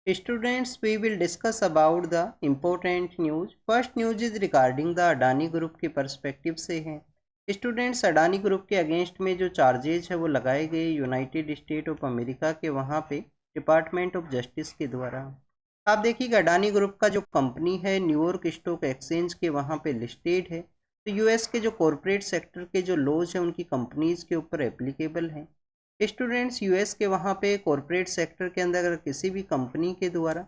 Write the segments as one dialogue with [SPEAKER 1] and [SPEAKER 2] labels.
[SPEAKER 1] Students, we will discuss about the important news. First news is regarding the Adani group के perspective से है। Students, Adani group के against में जो चार्जेज है वो लगाए गए यूनाइटेड स्टेट ऑफ अमेरिका के वहाँ पे डिपार्टमेंट ऑफ जस्टिस के द्वारा। आप देखिएगा अडानी ग्रुप का जो कंपनी है न्यूयॉर्क स्टॉक एक्सचेंज के वहाँ पे लिस्टेड है, तो यूएस के जो कॉरपोरेट सेक्टर के जो लॉज हैं उनकी कंपनीज के ऊपर एप्लीकेबल हैं। स्टूडेंट्स, यूएस के वहाँ पे कॉरपोरेट सेक्टर के अंदर अगर किसी भी कंपनी के द्वारा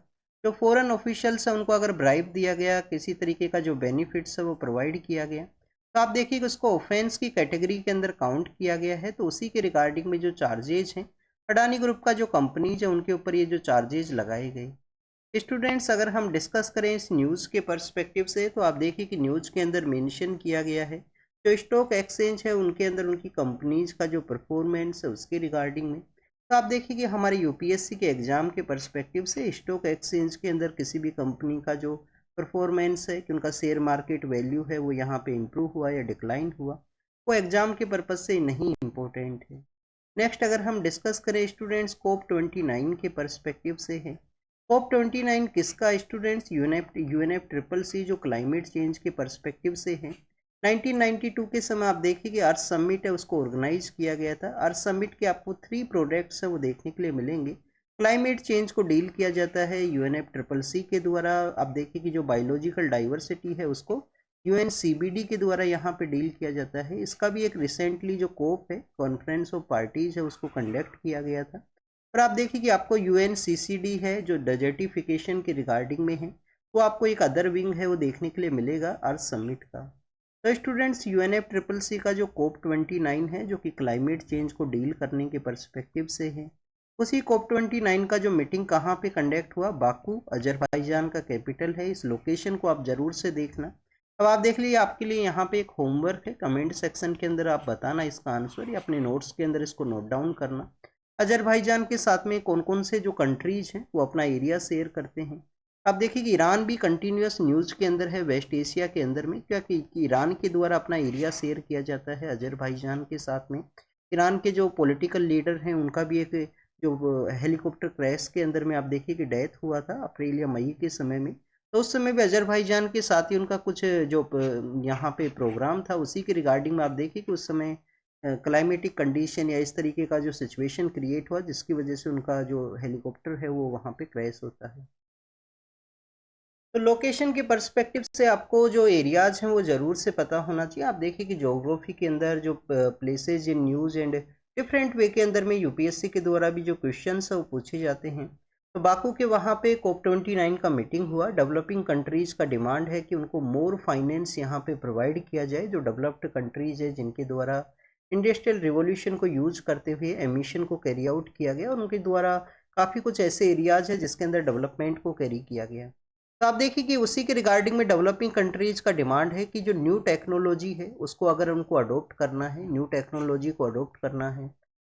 [SPEAKER 1] जो फॉरेन ऑफिशियल्स हैं उनको अगर ब्राइब दिया गया, किसी तरीके का जो बेनिफिट्स है वो प्रोवाइड किया गया, तो आप देखिए कि उसको ऑफेंस की कैटेगरी के अंदर काउंट किया गया है। तो उसी के रिगार्डिंग में जो चार्जेज हैं अडानी ग्रुप का जो कंपनीज है उनके ऊपर ये जो चार्जेज लगाए गए। स्टूडेंट्स, अगर हम डिस्कस करें इस न्यूज़ के पर्सपेक्टिव से तो आप देखिए कि न्यूज़ के अंदर मेंशन किया गया है जो स्टॉक एक्सचेंज है उनके अंदर उनकी कंपनीज का जो परफॉर्मेंस है उसके रिगार्डिंग में। तो आप देखिए कि हमारे यूपीएससी के एग्जाम के पर्सपेक्टिव से स्टॉक एक्सचेंज के अंदर किसी भी कंपनी का जो परफॉर्मेंस है कि उनका शेयर मार्केट वैल्यू है वो यहाँ पे इम्प्रूव हुआ या डिक्लाइन हुआ, वो एग्जाम के पर्पज से नहीं इम्पोर्टेंट है। नेक्स्ट अगर हम डिस्कस करें स्टूडेंट्स COP29 के पर्सपेक्टिव से है। COP29 किसका स्टूडेंट्स? यूएनएफ ट्रिपल सी जो क्लाइमेट चेंज के पर्सपेक्टिव से है। 1992 के समय आप देखिए कि अर्थ समिट है उसको ऑर्गेनाइज किया गया था। अर्थ समिट के आपको 3 प्रोडक्ट्स हैं वो देखने के लिए मिलेंगे। क्लाइमेट चेंज को डील किया जाता है यूएनएफ ट्रिपल सी के द्वारा। आप देखिए कि जो बायोलॉजिकल डाइवर्सिटी है उसको यूएनसीबीडी के द्वारा यहाँ पे डील किया जाता है। इसका भी एक रिसेंटली जो कोप है कॉन्फ्रेंस ऑफ पार्टीज है उसको कंडक्ट किया गया था। और आप देखिए कि आपको यूएनसीसीडी है जो डेजर्टिफिकेशन के रिगार्डिंग में है, तो आपको एक अदर विंग है वो देखने के लिए मिलेगा अर्थ समिट का। तो स्टूडेंट्स, यूएनएफ ट्रिपल सी का जो COP29 है जो कि क्लाइमेट चेंज को डील करने के पर्सपेक्टिव से है, उसी COP29 का जो मीटिंग कहाँ पे कंडक्ट हुआ? बाकू, अजरबैजान का कैपिटल है। इस लोकेशन को आप जरूर से देखना। अब आप देख लीजिए, आपके लिए यहाँ पे एक होमवर्क है, कमेंट सेक्शन के अंदर आप बताना इसका आंसर या अपने नोट्स के अंदर इसको नोट डाउन करना। अजरबैजान के साथ में कौन कौन से जो कंट्रीज हैं वो अपना एरिया शेयर करते हैं। आप देखिए कि ईरान भी कंटिन्यूस न्यूज़ के अंदर है वेस्ट एशिया के अंदर में, क्या कि ईरान के द्वारा अपना एरिया शेयर किया जाता है अजरबैजान के साथ में। ईरान के जो पॉलिटिकल लीडर हैं उनका भी एक जो हेलीकॉप्टर क्रैश के अंदर में आप देखिए कि डेथ हुआ था अप्रैल या मई के समय में। तो उस समय भी अजरबैजान के साथ ही उनका कुछ जो यहाँ पे प्रोग्राम था उसी के रिगार्डिंग में आप देखिए कि उस समय क्लाइमेटिक कंडीशन या इस तरीके का जो सिचुएशन क्रिएट हुआ जिसकी वजह से उनका जो हेलीकॉप्टर है वो वहाँ पे क्रैश होता है। तो लोकेशन के पर्सपेक्टिव से आपको जो एरियाज हैं वो ज़रूर से पता होना चाहिए। आप देखिए कि ज्योग्राफी के अंदर जो places in news and different way के अंदर में यूपीएससी के द्वारा भी जो क्वेश्चंस है वो पूछे जाते हैं। तो बाकू के वहाँ पे COP29 का मीटिंग हुआ। डेवलपिंग कंट्रीज़ का डिमांड है कि उनको मोर फाइनेंस यहाँ पे प्रोवाइड किया जाए। जो डेवलप्ड कंट्रीज़ है जिनके द्वारा इंडस्ट्रियल रिवॉल्यूशन को यूज करते हुए एमिशन को कैरी आउट किया गया और उनके द्वारा काफ़ी कुछ ऐसे एरियाज है जिसके अंदर डेवलपमेंट को कैरी किया गया। तो आप देखिए कि उसी के रिगार्डिंग में डेवलपिंग कंट्रीज का डिमांड है कि जो न्यू टेक्नोलॉजी है उसको अगर उनको अडोप्ट करना है, न्यू टेक्नोलॉजी को अडोप्ट करना है,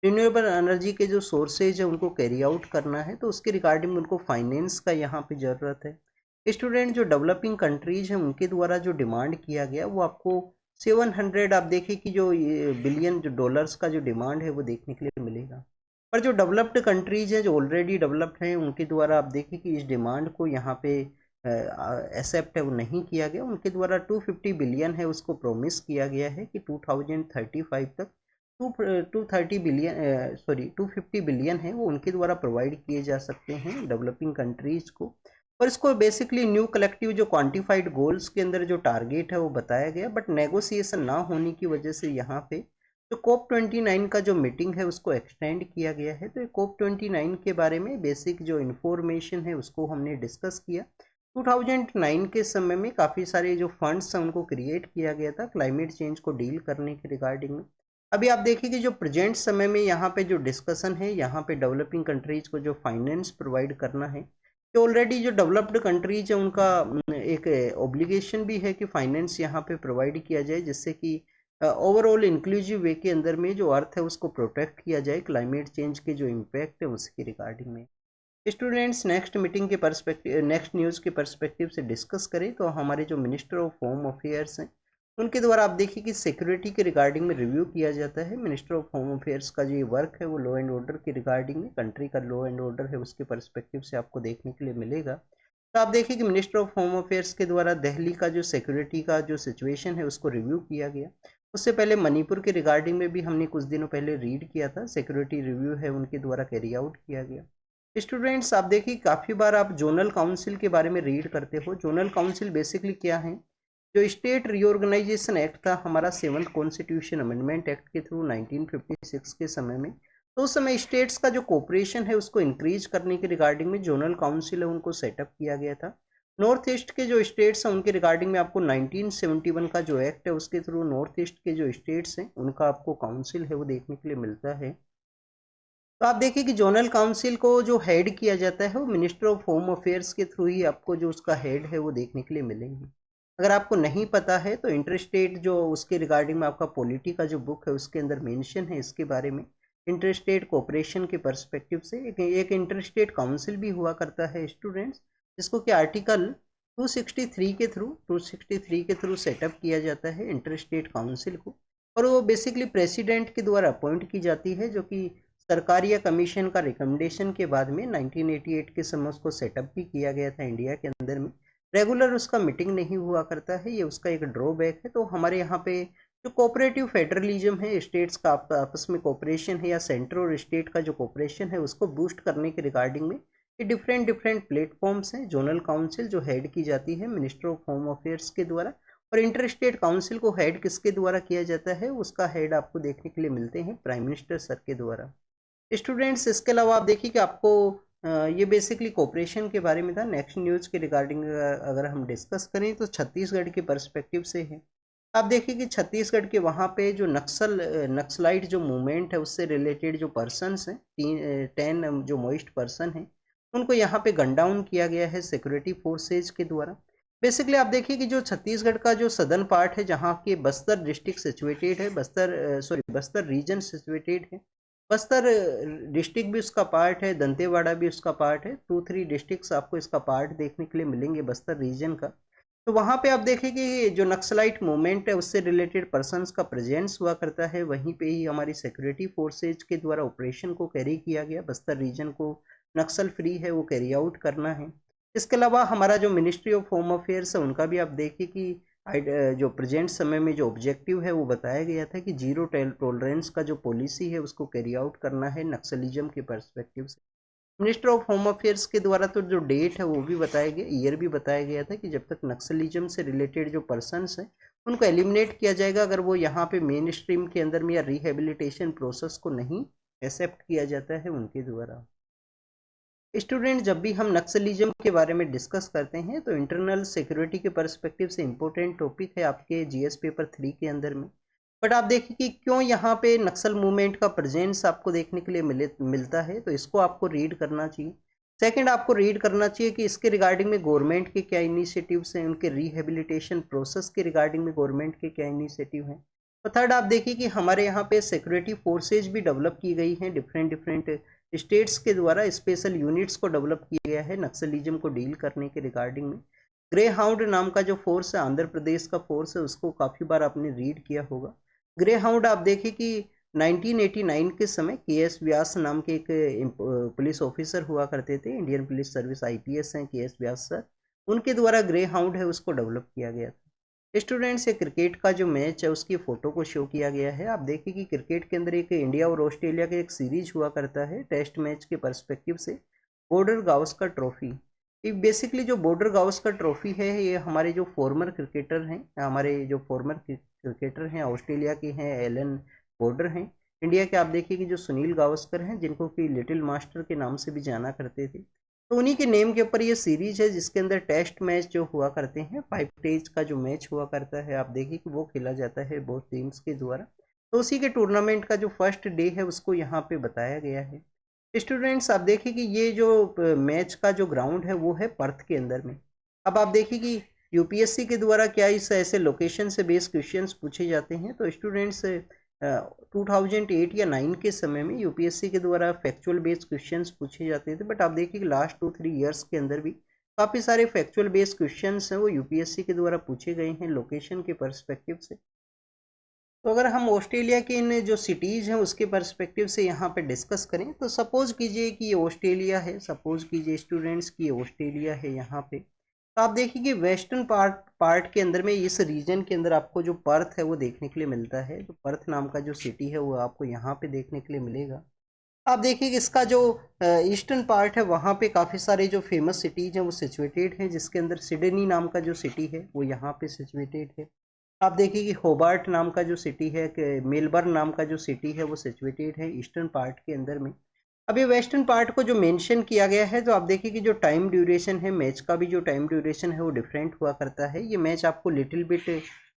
[SPEAKER 1] रिन्यूएबल एनर्जी के जो सोर्सेज है उनको कैरी आउट करना है, तो उसके रिगार्डिंग उनको फाइनेंस का यहाँ पे ज़रूरत है। स्टूडेंट, जो डेवलपिंग कंट्रीज हैं उनके द्वारा जो डिमांड किया गया वो आपको 700 आप देखिए कि जो बिलियन जो डॉलर्स का जो डिमांड है वो देखने के लिए मिलेगा। पर जो डेवलप्ड कंट्रीज हैं जो ऑलरेडी डेवलप्ड हैं उनके द्वारा आप देखिए कि इस डिमांड को यहाँ पे एक्सेप्ट है वो नहीं किया गया। उनके द्वारा 250 बिलियन है उसको प्रोमिस किया गया है कि 2035 तक 250 बिलियन है वो उनके द्वारा प्रोवाइड किए जा सकते हैं डेवलपिंग कंट्रीज को। और इसको बेसिकली न्यू कलेक्टिव जो क्वांटिफाइड गोल्स के अंदर जो टारगेट है वो बताया गया, बट नेगोशिएशन ना होने की वजह से यहाँ पे जो COP29 का जो मीटिंग है उसको एक्सटेंड किया गया है। तो COP29 के बारे में बेसिक जो इन्फॉर्मेशन है उसको हमने डिस्कस किया। 2009 के समय में काफ़ी सारे जो फंड्स हैं उनको क्रिएट किया गया था क्लाइमेट चेंज को डील करने के रिगार्डिंग में। अभी आप देखिए कि जो प्रेजेंट समय में यहाँ पे जो डिस्कशन है यहाँ पे डेवलपिंग कंट्रीज को जो फाइनेंस प्रोवाइड करना है, कि ऑलरेडी जो डेवलप्ड कंट्रीज है उनका एक ऑब्लिगेशन भी है कि फाइनेंस यहाँ पे प्रोवाइड किया जाए जिससे कि ओवरऑल इंक्लूसिव वे के अंदर में जो अर्थ है उसको प्रोटेक्ट किया जाए क्लाइमेट चेंज के जो इम्पैक्ट है उसके रिगार्डिंग में। स्टूडेंट्स, नेक्स्ट मीटिंग के पर्सपेक्टिव नेक्स्ट न्यूज़ के पर्सपेक्टिव से डिस्कस करें तो हमारे जो मिनिस्टर ऑफ होम अफेयर्स हैं उनके द्वारा आप देखिए कि सिक्योरिटी के रिगार्डिंग में रिव्यू किया जाता है। मिनिस्टर ऑफ होम अफेयर्स का जो ये वर्क है वो लॉ एंड ऑर्डर के रिगार्डिंग में, कंट्री का लॉ एंड ऑर्डर है उसके पर्सपेक्टिव से आपको देखने के लिए मिलेगा। तो आप देखिए कि मिनिस्टर ऑफ होम अफेयर्स के द्वारा दिल्ली का जो सिक्योरिटी का जो सिचुएशन है उसको रिव्यू किया गया। उससे पहले मणिपुर के रिगार्डिंग में भी हमने कुछ दिनों पहले रीड किया था, सिक्योरिटी रिव्यू है उनके द्वारा कैरी आउट किया गया। स्टूडेंट्स आप देखिए काफ़ी बार आप जोनल काउंसिल के बारे में रीड करते हो। जोनल काउंसिल बेसिकली क्या है, जो स्टेट रीऑर्गेनाइजेशन एक्ट था हमारा 7th कॉन्स्टिट्यूशन अमेंडमेंट एक्ट के थ्रू 1956 के समय में, तो उस समय स्टेट्स का जो कोऑपरेशन है उसको इंक्रीज करने के रिगार्डिंग में जोनल काउंसिल है उनको सेटअप किया गया था। नॉर्थ ईस्ट के जो स्टेट्स हैं उनके रिगार्डिंग में आपको 1971 का जो एक्ट है उसके थ्रू नॉर्थ ईस्ट के जो स्टेट्स हैं उनका आपको काउंसिल है वो देखने के लिए मिलता है। तो आप देखिए कि जोनल काउंसिल को जो हेड किया जाता है वो मिनिस्टर ऑफ होम अफेयर्स के थ्रू ही आपको जो उसका हेड है वो देखने के लिए मिलेंगे। अगर आपको नहीं पता है तो इंटरस्टेट जो उसके रिगार्डिंग में आपका पॉलिटी का जो बुक है उसके अंदर मेंशन है इसके बारे में। इंटरस्टेट कोऑपरेशन के पर्सपेक्टिव से एक इंटरस्टेट काउंसिल भी हुआ करता है स्टूडेंट्स, जिसको कि आर्टिकल 263 के थ्रू सेटअप किया जाता है इंटरस्टेट काउंसिल को। और वो बेसिकली प्रेसिडेंट के द्वारा अपॉइंट की जाती है, जो कि सरकार या कमीशन का रिकमेंडेशन के बाद में 1988 के समय उसको सेटअप भी किया गया था इंडिया के अंदर में। रेगुलर उसका मीटिंग नहीं हुआ करता है, ये उसका एक ड्रॉबैक है। तो हमारे यहाँ पे जो कोऑपरेटिव फेडरलिज्म है, स्टेट्स का आपस में कोऑपरेशन है या सेंटर और स्टेट का जो कोऑपरेशन है उसको बूस्ट करने के रिगार्डिंग में ये डिफरेंट डिफरेंट प्लेटफॉर्म्स हैं। जोनल काउंसिल जो हेड की जाती है मिनिस्टर ऑफ होम अफेयर्स के द्वारा, और इंटर स्टेट काउंसिल को हेड किसके द्वारा किया जाता है, उसका हेड आपको देखने के लिए मिलते हैं प्राइम मिनिस्टर सर के द्वारा। स्टूडेंट्स इसके अलावा आप देखिए कि आपको ये बेसिकली कोऑपरेशन के बारे में था। नेक्स्ट न्यूज़ के रिगार्डिंग अगर हम डिस्कस करें तो छत्तीसगढ़ के पर्सपेक्टिव से है। आप देखिए कि छत्तीसगढ़ के वहाँ पे जो नक्सलाइट जो मूवमेंट है उससे रिलेटेड जो पर्सनस हैं, 10 जो मोइस्ट पर्सन हैं उनको यहाँ पे गन डाउन किया गया है सिक्योरिटी फोर्सेज के द्वारा। बेसिकली आप देखिए कि जो छत्तीसगढ़ का जो सदर्न पार्ट है जहाँ के बस्तर डिस्ट्रिक्ट सिचुएटेड है, बस्तर रीजन सिचुएटेड है। बस्तर डिस्ट्रिक्ट भी उसका पार्ट है, दंतेवाड़ा भी उसका पार्ट है। 2-3 डिस्ट्रिक्ट्स आपको इसका पार्ट देखने के लिए मिलेंगे बस्तर रीजन का। तो वहाँ पे आप देखें कि जो नक्सलाइट मूवमेंट है उससे रिलेटेड पर्सन्स का प्रेजेंस हुआ करता है। वहीं पे ही हमारी सिक्योरिटी फोर्सेज के द्वारा ऑपरेशन को कैरी किया गया। बस्तर रीजन को नक्सल फ्री है वो कैरी आउट करना है। इसके अलावा हमारा जो मिनिस्ट्री ऑफ होम अफेयर्स है उनका भी आप देखिए कि जो प्रेजेंट समय में जो ऑब्जेक्टिव है वो बताया गया था कि जीरो टॉलरेंस का जो पॉलिसी है उसको कैरी आउट करना है नक्सलिज्म के पर्सपेक्टिव से। मिनिस्टर ऑफ होम अफेयर्स के द्वारा तो जो डेट है वो भी बताया गया, ईयर भी बताया गया था कि जब तक नक्सलिज्म से रिलेटेड जो पर्सन्स हैं उनको एलिमिनेट किया जाएगा अगर वो यहाँ पे मेन स्ट्रीम के अंदर में या रिहेबिलिटेशन प्रोसेस को नहीं एक्सेप्ट किया जाता है उनके द्वारा। स्टूडेंट जब भी हम नक्सलिज्म के बारे में डिस्कस करते हैं तो इंटरनल सिक्योरिटी के पर्सपेक्टिव से इम्पोर्टेंट टॉपिक है आपके जीएस पेपर 3 के अंदर में। बट आप देखिए कि क्यों यहाँ पे नक्सल मूवमेंट का प्रेजेंस आपको देखने के लिए मिलता है, तो इसको आपको रीड करना चाहिए। सेकंड आपको रीड करना चाहिए कि इसके रिगार्डिंग में गवर्नमेंट के क्या इनिशिएटिव्स हैं, उनके रिहेबिलिटेशन प्रोसेस के रिगार्डिंग में गवर्नमेंट के क्या इनिशिएटिव हैं। और थर्ड आप देखिए कि हमारे यहाँ पे सिक्योरिटी फोर्सेज भी डेवलप की गई हैं डिफरेंट डिफरेंट स्टेट्स के द्वारा। स्पेशल यूनिट्स को डेवलप किया गया है नक्सलिज्म को डील करने के रिगार्डिंग में। ग्रे हाउंड नाम का जो फोर्स है आंध्र प्रदेश का फोर्स है, उसको काफ़ी बार आपने रीड किया होगा। ग्रे हाउंड आप देखिए कि 1989 के समय के.एस. व्यास नाम के एक पुलिस ऑफिसर हुआ करते थे, इंडियन पुलिस सर्विस आईपीएस हैं के.एस. व्यास सर, उनके द्वारा ग्रे हाउंड है उसको डेवलप किया गया था। स्टूडेंट्स ये क्रिकेट का जो मैच है उसकी फ़ोटो को शो किया गया है। आप देखिए कि क्रिकेट के अंदर एक इंडिया और ऑस्ट्रेलिया का एक सीरीज हुआ करता है टेस्ट मैच के पर्सपेक्टिव से, बॉर्डर गावस्कर ट्रॉफी। ये बेसिकली जो बॉर्डर गावस्कर ट्रॉफी है ये हमारे जो फॉर्मर क्रिकेटर हैं, हमारे जो फॉर्मर क्रिकेटर हैं ऑस्ट्रेलिया के हैं एलन बॉर्डर हैं, इंडिया के आप देखिए कि जो सुनील गावस्कर हैं जिनको कि लिटिल मास्टर के नाम से भी जाना करते थे, तो उन्हीं के नेम के ऊपर ये सीरीज है जिसके अंदर टेस्ट मैच जो हुआ करते हैं 5 डेज का जो मैच हुआ करता है आप देखिए कि वो खेला जाता है बोथ टीम्स के द्वारा। तो उसी के टूर्नामेंट का जो फर्स्ट डे है उसको यहाँ पे बताया गया है। स्टूडेंट्स आप देखिए कि ये जो मैच का जो ग्राउंड है वो है पर्थ के अंदर में। अब आप देखिए कि यूपीएससी के द्वारा क्या इस ऐसे लोकेशन से बेस्ड क्वेश्चंस पूछे जाते हैं। तो स्टूडेंट्स 2008 या 9 के समय में यूपीएससी के द्वारा फैक्चुअल बेस्ड क्वेश्चंस पूछे जाते थे, बट आप देखिए कि लास्ट 2-3 ईयर्स के अंदर भी काफ़ी सारे फैक्चुअल बेस्ड क्वेश्चंस हैं वो यूपीएससी के द्वारा पूछे गए हैं लोकेशन के पर्सपेक्टिव से। तो अगर हम ऑस्ट्रेलिया के इन जो सिटीज़ हैं उसके पर्सपेक्टिव से यहाँ पे डिस्कस करें, तो सपोज़ कीजिए कि ये ऑस्ट्रेलिया है, सपोज़ कीजिए स्टूडेंट्स की ऑस्ट्रेलिया है यहाँ पे। तो आप देखिए कि वेस्टर्न पार्ट के अंदर में इस रीजन के अंदर आपको जो पर्थ है वो देखने के लिए मिलता है। जो पर्थ नाम का जो सिटी है वो आपको यहाँ पे देखने के लिए मिलेगा। आप देखिए कि इसका जो ईस्टर्न पार्ट है वहाँ पे काफ़ी सारे जो फेमस सिटीज़ हैं वो सिचुएटेड हैं, जिसके अंदर सिडनी नाम का जो सिटी है वो यहाँ पे सिचुएटेड है। आप देखिए कि होबार्ट नाम का जो सिटी है, कि मेलबर्न नाम का जो सिटी है वो सिचुएटेड है ईस्टर्न पार्ट के अंदर में। अभी वेस्टर्न पार्ट को जो मेंशन किया गया है, तो आप देखिए कि जो टाइम ड्यूरेशन है मैच का भी, जो टाइम ड्यूरेशन है वो डिफरेंट हुआ करता है। ये मैच आपको लिटिल बिट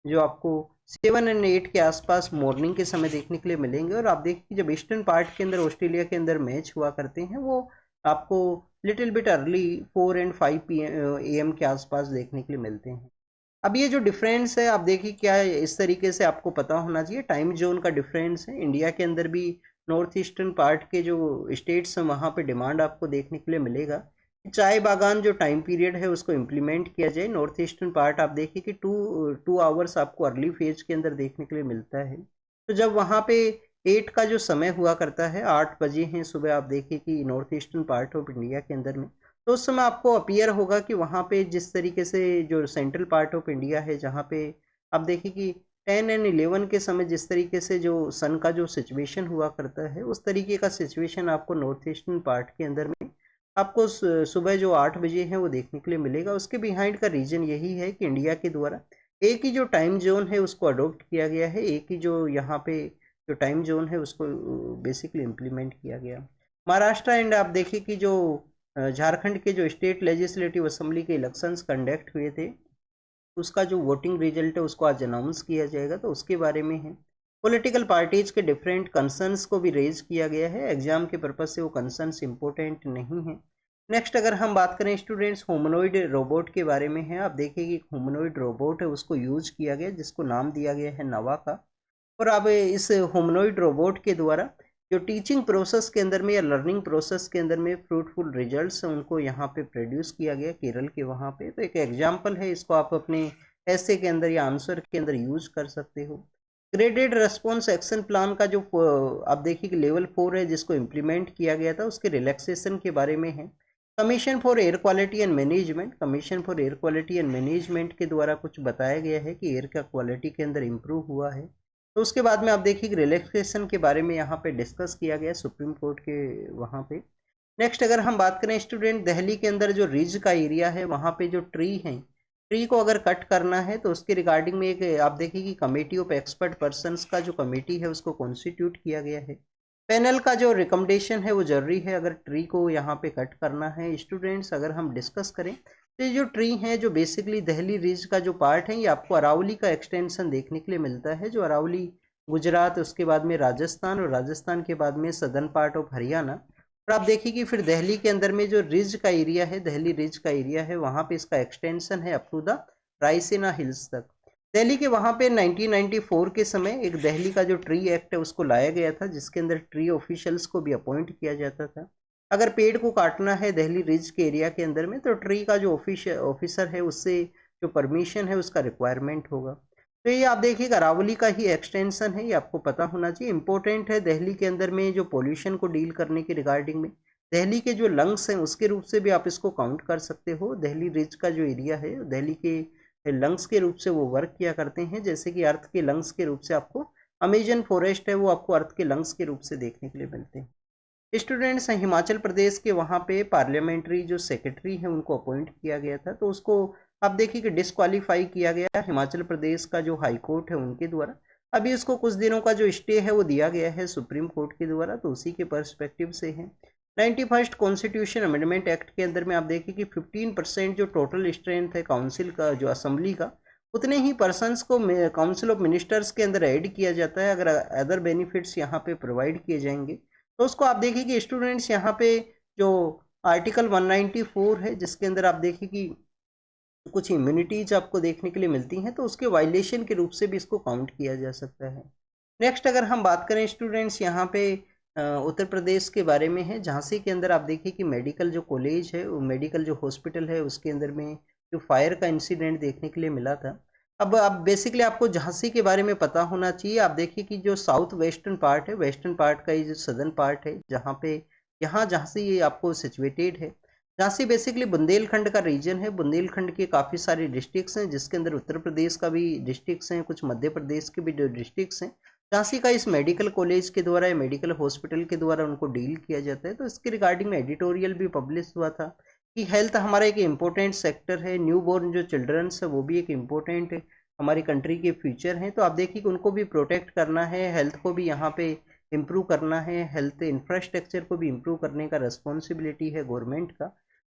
[SPEAKER 1] जो आपको 7 और 8 के आसपास मॉर्निंग के समय देखने के लिए मिलेंगे। और आप देखिए कि जब ईस्टर्न पार्ट के अंदर ऑस्ट्रेलिया के अंदर मैच हुआ करते हैं वो आपको लिटिल बिट अर्ली 4 और 5 PM के आसपास देखने के लिए मिलते हैं। अब ये जो डिफरेंस है आप देखिए क्या है, इस तरीके से आपको पता होना चाहिए। टाइम जोन का डिफरेंस है, इंडिया के अंदर भी नॉर्थ ईस्टर्न पार्ट के जो स्टेट्स हैं वहाँ पे डिमांड आपको देखने के लिए मिलेगा। चाय बागान जो टाइम पीरियड है उसको इम्प्लीमेंट किया जाए। नॉर्थ ईस्टर्न पार्ट आप देखिए कि टू आवर्स आपको अर्ली फेज के अंदर देखने के लिए मिलता है। तो जब वहाँ पे 8 का जो समय हुआ करता है, 8 बजे हैं सुबह, आप देखिए कि north eastern part of India के अंदर में, तो उस समय आपको अपीयर होगा कि वहाँ पे जिस तरीके से जो सेंट्रल पार्ट ऑफ इंडिया है जहाँ पे आप देखिए कि 10 और 11 के समय जिस तरीके से जो सन का जो सिचुएशन हुआ करता है उस तरीके का सिचुएशन आपको नॉर्थ ईस्टर्न पार्ट के अंदर में आपको सुबह जो 8 बजे है वो देखने के लिए मिलेगा। उसके बिहाइंड का रीजन यही है कि इंडिया के द्वारा एक ही जो टाइम जोन है उसको अडोप्ट किया गया है, एक ही जो यहाँ पे जो टाइम जोन है उसको बेसिकली इम्प्लीमेंट किया गया। महाराष्ट्र एंड आप देखिए कि जो झारखंड के जो स्टेट लेजिस्लेटिव असेंबली के इलेक्शंस कंडक्ट हुए थे उसका जो वोटिंग रिजल्ट है उसको आज अनाउंस किया जाएगा, तो उसके बारे में है। पॉलिटिकल पार्टीज के डिफरेंट कंसर्न्स को भी रेज किया गया है, एग्जाम के पर्पज से वो कंसर्न्स इंपॉर्टेंट नहीं है। नेक्स्ट अगर हम बात करें स्टूडेंट्स ह्यूमनॉइड रोबोट के बारे में है। आप देखिए कि ह्यूमनॉइड रोबोट है उसको यूज किया गया जिसको नाम दिया गया है नवा का। और अब इस ह्यूमनॉइड रोबोट के द्वारा जो टीचिंग प्रोसेस के अंदर में या लर्निंग प्रोसेस के अंदर में फ्रूटफुल रिजल्ट्स हैं उनको यहाँ पे प्रोड्यूस किया गया केरल के वहाँ पे। तो एक एग्जांपल है, इसको आप अपने ऐसे के अंदर या आंसर के अंदर यूज कर सकते हो। ग्रेडेड रेस्पॉन्स एक्शन प्लान का जो आप देखिए कि लेवल 4 है जिसको इम्प्लीमेंट किया गया था उसके रिलैक्सेशन के बारे में है। Commission for air quality and management, commission for air quality and management के द्वारा कुछ बताया गया है कि एयर का क्वालिटी के अंदर इम्प्रूव हुआ है। तो उसके बाद में आप देखिए कि रिलैक्सेशन के बारे में यहाँ पे डिस्कस किया गया सुप्रीम कोर्ट के वहाँ पे। नेक्स्ट अगर हम बात करें स्टूडेंट, दिल्ली के अंदर जो रिज का एरिया है वहाँ पे जो ट्री है, ट्री को अगर कट करना है तो उसके रिगार्डिंग में एक आप देखिए कि कमेटी ऑफ एक्सपर्ट पर्सनस का जो कमेटी है उसको कॉन्स्टिट्यूट किया गया है। पैनल का जो रिकमेंडेशन है वो जरूरी है अगर ट्री को यहाँ पे कट करना है। स्टूडेंट्स अगर हम डिस्कस करें तो ये जो ट्री है जो बेसिकली दिल्ली रिज का जो पार्ट है ये आपको अरावली का एक्सटेंशन देखने के लिए मिलता है, जो अरावली गुजरात, उसके बाद में राजस्थान और राजस्थान के बाद में सदर्न पार्ट ऑफ हरियाणा। और आप देखिए कि फिर दिल्ली के अंदर में जो रिज का एरिया है, दिल्ली रिज का एरिया है वहाँ पे इसका एक्सटेंशन है up to the Raisina hills तक। दिल्ली के वहाँ पे 1994 के समय एक दिल्ली का जो ट्री एक्ट है उसको लाया गया था जिसके अंदर ट्री ऑफिशियल्स को भी अपॉइंट किया जाता था। अगर पेड़ को काटना है दिल्ली रिज के एरिया के अंदर में तो ट्री का जो ऑफिसर है उससे जो परमिशन है उसका रिक्वायरमेंट होगा। तो ये आप देखिएगा अरावली का ही एक्सटेंशन है, ये आपको पता होना चाहिए, इंपॉर्टेंट है। दिल्ली के अंदर में जो पोल्यूशन को डील करने के रिगार्डिंग में दिल्ली के जो लंग्स हैं उसके रूप से भी आप इसको काउंट कर सकते हो। दिल्ली रिज का जो एरिया है दिल्ली के लंग्स के रूप से वो वर्क किया करते हैं, जैसे कि अर्थ के लंग्स के रूप से आपको अमेजन फॉरेस्ट है वो आपको अर्थ के लंग्स के रूप से देखने के लिए मिलते हैं। स्टूडेंट्स हैं हिमाचल प्रदेश के वहाँ पे पार्लियामेंट्री जो सेक्रेटरी है उनको अपॉइंट किया गया था, तो उसको आप देखिए कि डिस्क्वालीफाई किया गया हिमाचल प्रदेश का जो हाई कोर्ट है उनके द्वारा। अभी उसको कुछ दिनों का जो स्टे है वो दिया गया है सुप्रीम कोर्ट के द्वारा, तो उसी के पर्सपेक्टिव से है। 91st कॉन्स्टिट्यूशन अमेंडमेंट एक्ट के अंदर में आप देखिए कि 15% जो टोटल स्ट्रेंथ है काउंसिल का जो असेंबली का उतने ही पर्सनस को काउंसिल ऑफ मिनिस्टर्स के अंदर ऐड किया जाता है अगर अदर बेनिफिट्स यहाँ पे प्रोवाइड किए जाएंगे। तो उसको आप देखिए कि स्टूडेंट्स यहाँ पे जो आर्टिकल 194 है जिसके अंदर आप देखिए कि कुछ इम्यूनिटीज आपको देखने के लिए मिलती हैं, तो उसके वायलेशन के रूप से भी इसको काउंट किया जा सकता है। नेक्स्ट अगर हम बात करें स्टूडेंट्स यहाँ पे उत्तर प्रदेश के बारे में है। झांसी के अंदर आप देखिए कि मेडिकल जो कॉलेज है, वो मेडिकल जो हॉस्पिटल है, उसके अंदर में जो फायर का इंसिडेंट देखने के लिए मिला था। अब आप बेसिकली आपको झांसी के बारे में पता होना चाहिए। आप देखिए कि जो साउथ वेस्टर्न पार्ट है, वेस्टर्न पार्ट का ये जो सदर्न पार्ट है, जहाँ पे यहाँ झांसी ये आपको सिचुएटेड है। झांसी बेसिकली बुंदेलखंड का रीजन है। बुंदेलखंड के काफ़ी सारे डिस्ट्रिक्ट्स हैं, जिसके अंदर उत्तर प्रदेश का भी डिस्ट्रिक्ट्स हैं, कुछ मध्य प्रदेश के भी जो डिस्ट्रिक्ट्स हैं। झांसी का इस मेडिकल कॉलेज के द्वारा या मेडिकल हॉस्पिटल के द्वारा उनको डील किया जाता है। तो इसके रिगार्डिंग में एडिटोरियल भी पब्लिश हुआ था कि हेल्थ हमारा एक इम्पोर्टेंट सेक्टर है। न्यू बोर्न जो चिल्ड्रंस है वो भी एक इम्पोर्टेंट हमारी कंट्री के फ्यूचर हैं। तो आप देखिए कि उनको भी प्रोटेक्ट करना है, हेल्थ को भी यहाँ पे इम्प्रूव करना है, हेल्थ इंफ्रास्ट्रक्चर को भी इम्प्रूव करने का रिस्पॉन्सिबिलिटी है गवर्नमेंट का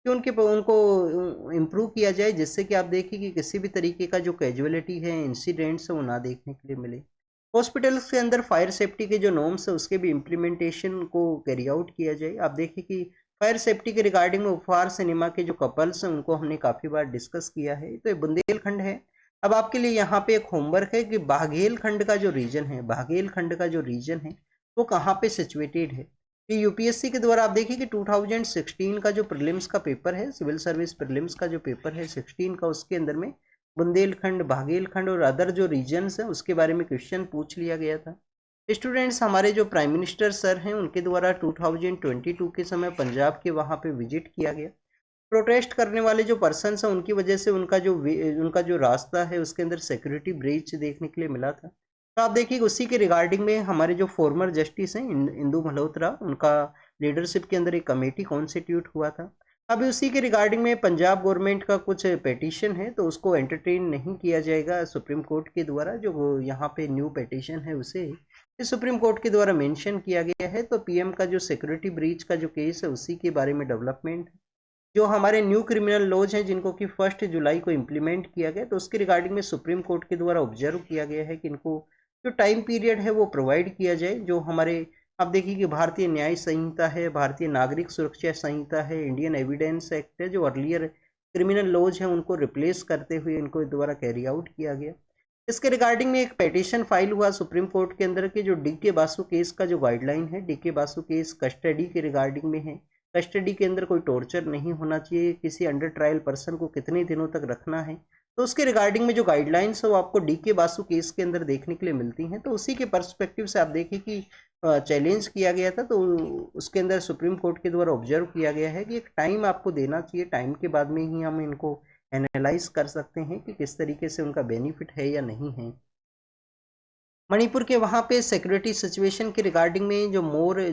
[SPEAKER 1] कि उनको इम्प्रूव किया जाए, जिससे कि आप देखिए कि किसी भी तरीके का जो कैजुअलिटी है, इंसिडेंट्स है, वो ना देखने के लिए मिले। हॉस्पिटल्स के अंदर फायर सेफ्टी के जो नॉर्म्स है उसके भी इम्प्लीमेंटेशन को कैरी आउट किया जाए। आप देखिए कि फायर सेफ्टी के रिगार्डिंग में उपहार सिनेमा के जो कपल्स हैं उनको हमने काफ़ी बार डिस्कस किया है। तो ये बुंदेलखंड है। अब आपके लिए यहाँ पे एक होमवर्क है कि बाघेलखंड का जो रीजन है, बाघेलखंड का जो रीजन है वो कहाँ पे सिचुएटेड है। ये यूपीएससी के द्वारा आप देखिए कि 2016 का जो प्रीलिम्स का पेपर है, सिविल सर्विस प्रीलिम्स का जो पेपर है 16 का, उसके अंदर में बुंदेलखंड, बाघेलखंड और अदर जो रीजन्स हैं उसके बारे में क्वेश्चन पूछ लिया गया था। स्टूडेंट्स, हमारे जो प्राइम मिनिस्टर सर हैं उनके द्वारा 2022 के समय पंजाब के वहाँ पे विजिट किया गया। प्रोटेस्ट करने वाले जो पर्सन्स हैं उनकी वजह से उनका जो रास्ता है उसके अंदर सिक्योरिटी ब्रीच देखने के लिए मिला था। तो आप देखिए उसी के रिगार्डिंग में हमारे जो फॉर्मर जस्टिस हैं इंदु मल्होत्रा, उनका लीडरशिप के अंदर एक कमेटी कॉन्स्टिट्यूट हुआ था। अभी उसी के रिगार्डिंग में पंजाब गवर्नमेंट का कुछ पिटीशन है, तो उसको एंटरटेन नहीं किया जाएगा सुप्रीम कोर्ट के द्वारा। जो यहाँ पे न्यू पिटीशन है उसे सुप्रीम कोर्ट के द्वारा मेंशन किया गया है। तो पीएम का जो सिक्योरिटी ब्रीच का जो केस है उसी के बारे में डेवलपमेंट, जो हमारे न्यू क्रिमिनल लॉज हैं जिनको कि 1 जुलाई को इम्प्लीमेंट किया गया, तो उसके रिगार्डिंग में सुप्रीम कोर्ट के द्वारा ऑब्जर्व किया गया है कि इनको जो टाइम पीरियड है वो प्रोवाइड किया जाए। जो हमारे आप देखिए कि भारतीय न्याय संहिता है, भारतीय नागरिक सुरक्षा संहिता है, इंडियन एविडेंस एक्ट है, जो अर्लियर क्रिमिनल लॉज हैं उनको रिप्लेस करते हुए इनको द्वारा कैरी आउट किया गया। इसके रिगार्डिंग में एक पिटीशन फाइल हुआ सुप्रीम कोर्ट के अंदर के जो डीके बासु केस का जो गाइडलाइन है, डीके बासु केस कस्टडी के रिगार्डिंग में है। कस्टडी के अंदर कोई टॉर्चर नहीं होना चाहिए, किसी अंडर ट्रायल पर्सन को कितने दिनों तक रखना है, तो उसके रिगार्डिंग में जो गाइडलाइंस है वो आपको डीके बासु केस के अंदर देखने के लिए मिलती हैं। तो उसी के पर्सपेक्टिव से आप देखिए कि चैलेंज किया गया था, तो उसके अंदर सुप्रीम कोर्ट के द्वारा ऑब्जर्व किया गया है कि एक टाइम आपको देना चाहिए, टाइम के बाद में ही हम इनको एनालाइज कर सकते हैं कि किस तरीके से उनका बेनिफिट है या नहीं है। मणिपुर के वहाँ पे सिक्योरिटी सिचुएशन के रिगार्डिंग में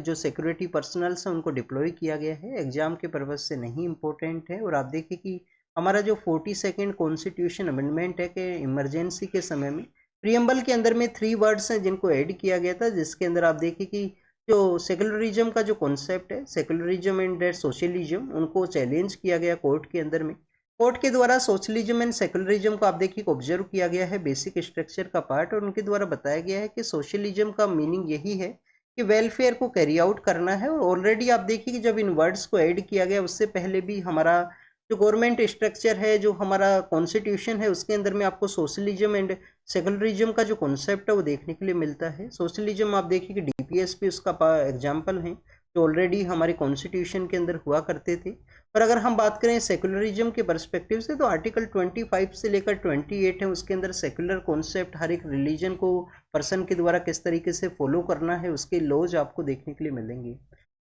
[SPEAKER 1] जो सिक्योरिटी पर्सनल्स हैं उनको डिप्लॉय किया गया है, एग्जाम के पर्पज से नहीं इम्पोर्टेंट है। और आप देखिए कि हमारा जो 42nd कॉन्स्टिट्यूशन अमेंडमेंट है कि इमरजेंसी के समय में प्रियम्बल के अंदर में 3 वर्ड्स हैं जिनको ऐड किया गया था, जिसके अंदर आप देखिए कि जो सेकुलरिज्म का जो कॉन्सेप्ट है, सेकुलरिज्म एंड सोशलिज्म, उनको चैलेंज किया गया कोर्ट के अंदर में। कोर्ट के द्वारा सोशलिज्म एंड सेकुलरिज्म को आप देखिए ऑब्जर्व किया गया है बेसिक स्ट्रक्चर का पार्ट, और उनके द्वारा बताया गया है कि सोशलिज्म का मीनिंग यही है कि वेलफेयर को कैरी आउट करना है। और ऑलरेडी आप देखिए कि जब इन वर्ड्स को ऐड किया गया उससे पहले भी हमारा जो गवर्नमेंट स्ट्रक्चर है, जो हमारा कॉन्स्टिट्यूशन है, उसके अंदर में आपको सोशलिज्म एंड सेकुलरिज्म का जो कॉन्सेप्ट है वो देखने के लिए मिलता है। सोशलिज्म आप देखिए कि डीपीएसपी उसका एग्जाम्पल है, जो ऑलरेडी हमारे कॉन्स्टिट्यूशन के अंदर हुआ करते थे। पर अगर हम बात करें सेकुलरिज्म के पर्सपेक्टिव से, तो आर्टिकल 25 से लेकर 28 है, उसके अंदर सेकुलर कॉन्सेप्ट, हर एक रिलीजन को पर्सन के द्वारा किस तरीके से फॉलो करना है उसके लॉज आपको देखने के लिए मिलेंगे।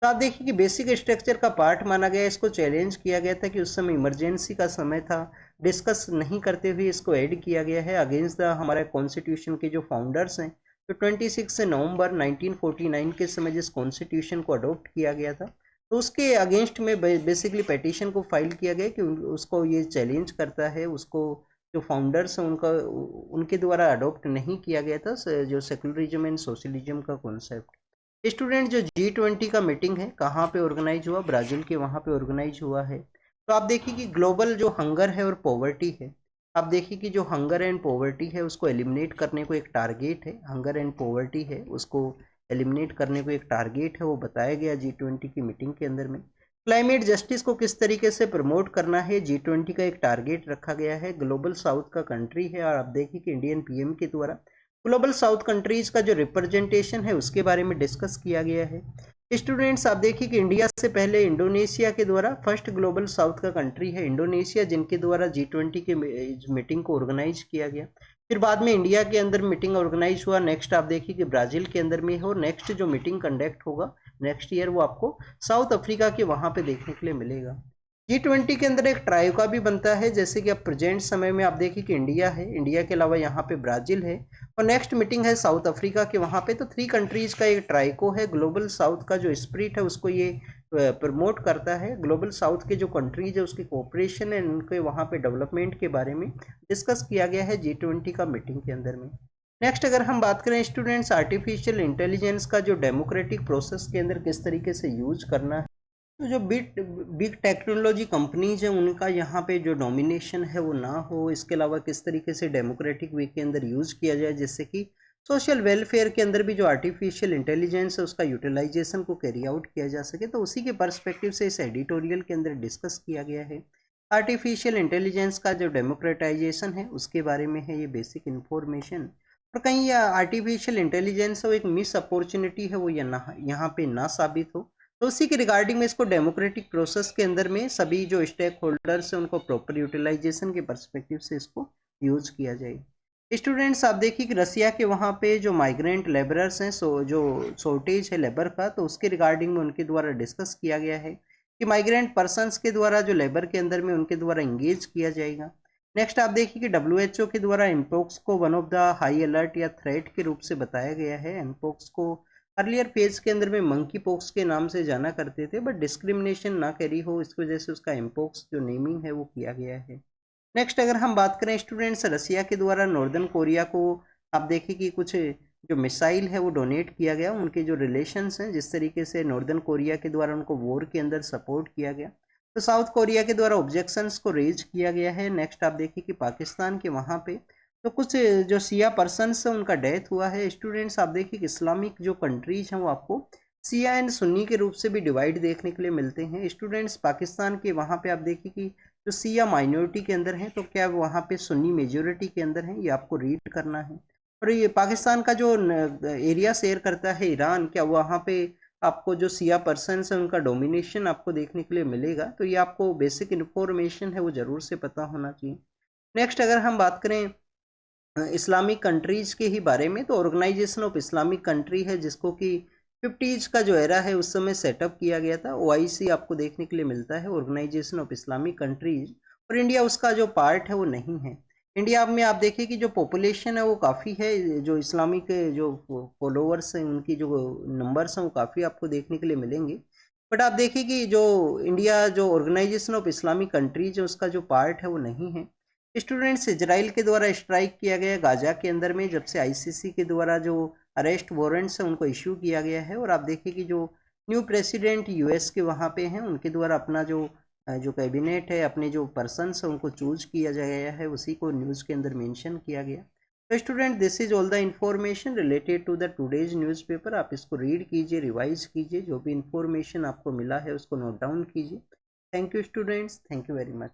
[SPEAKER 1] तो आप देखिए कि बेसिक स्ट्रक्चर का पार्ट माना गया, इसको चैलेंज किया गया था कि उस समय इमरजेंसी का समय था, डिस्कस नहीं करते हुए इसको ऐड किया गया है अगेंस्ट द हमारे कॉन्स्टिट्यूशन के जो फाउंडर्स हैं। तो 26 नवंबर 1949 के समय जिस कॉन्स्टिट्यूशन को अडॉप्ट किया गया था, तो उसके अगेंस्ट में बेसिकली पिटीशन को फाइल किया गया कि उसको ये चैलेंज करता है, उसको जो फाउंडर्स हैं उनके द्वारा अडॉप्ट नहीं किया गया था जो सेकुलरिज्म एंड सोशलिज्म का कॉन्सेप्ट। स्टूडेंट, जो G20 का मीटिंग है कहाँ पे ऑर्गेनाइज हुआ? ब्राज़ील के वहाँ पे ऑर्गेनाइज हुआ है। तो आप देखिए कि ग्लोबल जो हंगर है और पॉवर्टी है, आप देखिए कि जो हंगर एंड पॉवर्टी है उसको एलिमिनेट करने को एक टारगेट है, हंगर एंड पॉवर्टी है उसको एलिमिनेट करने को एक टारगेट है, वो बताया गया G20 की मीटिंग के अंदर में। क्लाइमेट जस्टिस को किस तरीके से प्रमोट करना है, G20 का एक टारगेट रखा गया है। ग्लोबल साउथ का कंट्री है, और आप देखिए कि इंडियन पीएम के द्वारा ग्लोबल साउथ कंट्रीज का जो रिप्रेजेंटेशन है उसके बारे में डिस्कस किया गया है। स्टूडेंट्स आप देखिए कि इंडिया से पहले इंडोनेशिया के द्वारा फर्स्ट ग्लोबल साउथ का कंट्री है इंडोनेशिया, जिनके द्वारा G20 की मीटिंग को ऑर्गेनाइज किया गया। फिर बाद में इंडिया के अंदर मीटिंग ऑर्गेनाइज हुआ। नेक्स्ट आप देखिए कि ब्राजील के अंदर में हो। नेक्स्ट जो मीटिंग कंडक्ट होगा नेक्स्ट ईयर वो आपको साउथ अफ्रीका के वहाँ पे देखने के लिए मिलेगा। G20 के अंदर एक ट्रायो का भी बनता है, जैसे कि अब प्रेजेंट समय में आप देखिए कि इंडिया है, इंडिया के अलावा यहाँ पे ब्राजील है और नेक्स्ट मीटिंग है साउथ अफ्रीका के वहाँ पे। तो 3 कंट्रीज का एक ट्राइको है। ग्लोबल साउथ का जो स्पिरिट है उसको ये प्रमोट करता है। ग्लोबल साउथ के जो कंट्रीज है उसकी कोऑपरेशन है, उनके वहाँ पे डेवलपमेंट के बारे में डिस्कस किया गया है G20 का मीटिंग के अंदर में। नेक्स्ट अगर हम बात करें स्टूडेंट्स, आर्टिफिशियल इंटेलिजेंस का जो डेमोक्रेटिक प्रोसेस के अंदर किस तरीके से यूज करना है, तो जो बिग टेक्नोलॉजी कंपनीज हैं उनका यहाँ पे जो डोमिनेशन है वो ना हो, इसके अलावा किस तरीके से डेमोक्रेटिक वे के अंदर यूज़ किया जाए, जिससे कि सोशल वेलफेयर के अंदर भी जो आर्टिफिशियल इंटेलिजेंस है उसका यूटिलाइजेशन को कैरी आउट किया जा सके। तो उसी के पर्सपेक्टिव से इस एडिटोरियल के अंदर डिस्कस किया गया है। आर्टिफिशियल इंटेलिजेंस का जो डेमोक्रेटाइजेशन है उसके बारे में है ये बेसिक इन्फॉर्मेशन। और कहीं यह आर्टिफिशियल इंटेलिजेंस हो एक मिस अपॉर्चुनिटी है वो यहाँ पे ना साबित हो, तो उसी के रिगार्डिंग में इसको डेमोक्रेटिक प्रोसेस के अंदर में सभी जो स्टेक होल्डर्स हैं उनको प्रॉपर यूटिलाइजेशन के पर्सपेक्टिव से इसको यूज किया जाए। स्टूडेंट्स आप देखिए कि रसिया के वहाँ पे जो माइग्रेंट लेबरर्स हैं, जो शॉर्टेज है लेबर का, तो उसके रिगार्डिंग में उनके द्वारा डिस्कस किया गया है कि माइग्रेंट पर्सनस के द्वारा जो लेबर के अंदर में उनके द्वारा इंगेज किया जाएगा। नेक्स्ट आप देखिए कि WHO के द्वारा एमपोक्स को one of the high alert या थ्रेट के रूप से बताया गया है। एमपोक्स को अर्लियर फेज के अंदर में मंकी पॉक्स के नाम से जाना करते थे, बट डिस्क्रिमिनेशन ना करी हो इसकी वजह से उसका एमपोक्स जो नेमिंग है वो किया गया है। नेक्स्ट अगर हम बात करें स्टूडेंट्स, रसिया के द्वारा नॉर्दर्न कोरिया को आप देखिए कि कुछ जो मिसाइल है वो डोनेट किया गया। उनके जो रिलेशंस हैं, जिस तरीके से नॉर्दर्न कोरिया के द्वारा उनको वॉर के अंदर सपोर्ट किया गया, तो साउथ कोरिया के द्वारा ऑब्जेक्शंस को रेज किया गया है। नेक्स्ट आप देखिए कि पाकिस्तान के वहाँ पे तो कुछ जो सिया पर्सन्स हैं उनका डेथ हुआ है। स्टूडेंट्स आप देखिए कि इस्लामिक जो कंट्रीज हैं वो आपको सिया एंड सुन्नी के रूप से भी डिवाइड देखने के लिए मिलते हैं। स्टूडेंट्स पाकिस्तान के वहाँ पे आप देखिए कि जो सिया माइनॉरिटी के अंदर हैं, तो क्या वहाँ पे सुन्नी मेजोरिटी के अंदर हैं, ये आपको रीड करना है। और ये पाकिस्तान का जो एरिया शेयर करता है ईरान, क्या वहाँ पे आपको जो सिया पर्सन्स हैं उनका डोमिनेशन आपको देखने के लिए मिलेगा। तो ये आपको बेसिक इन्फॉर्मेशन है वो ज़रूर से पता होना चाहिए। नेक्स्ट अगर हम बात करें इस्लामिक कंट्रीज के ही बारे में, तो ऑर्गेनाइजेशन ऑफ इस्लामिक कंट्री है जिसको कि 50s का जो एरा है उस समय सेटअप किया गया था। OIC आपको देखने के लिए मिलता है, ऑर्गेनाइजेशन ऑफ इस्लामिक कंट्रीज, और इंडिया उसका जो पार्ट है वो नहीं है। इंडिया में आप देखिए कि जो पॉपुलेशन है वो काफ़ी है, जो इस्लामिक जो फॉलोअर्स हैं उनकी जो नंबर्स हैं वो काफ़ी आपको देखने के लिए मिलेंगे। बट आप देखिए कि जो इंडिया जो ऑर्गेनाइजेशन ऑफ इस्लामिक कंट्रीज है उसका जो पार्ट है वो नहीं है। स्टूडेंट्स, इजराइल के द्वारा स्ट्राइक किया गया गाजा के अंदर में, जब से ICC के द्वारा जो अरेस्ट वारंट्स हैं उनको इशू किया गया है। और आप देखिए कि जो न्यू प्रेसिडेंट US के वहाँ पे हैं उनके द्वारा अपना जो कैबिनेट है, अपने जो पर्सन्स हैं उनको चूज किया गया है, उसी को न्यूज़ के अंदर मेंशन किया गया। तो student, this is all the information related to the today's newspaper. आप इसको रीड कीजिए, रिवाइज कीजिए, जो भी इंफॉर्मेशन आपको मिला है उसको नोट डाउन कीजिए। Thank you students, thank you very much.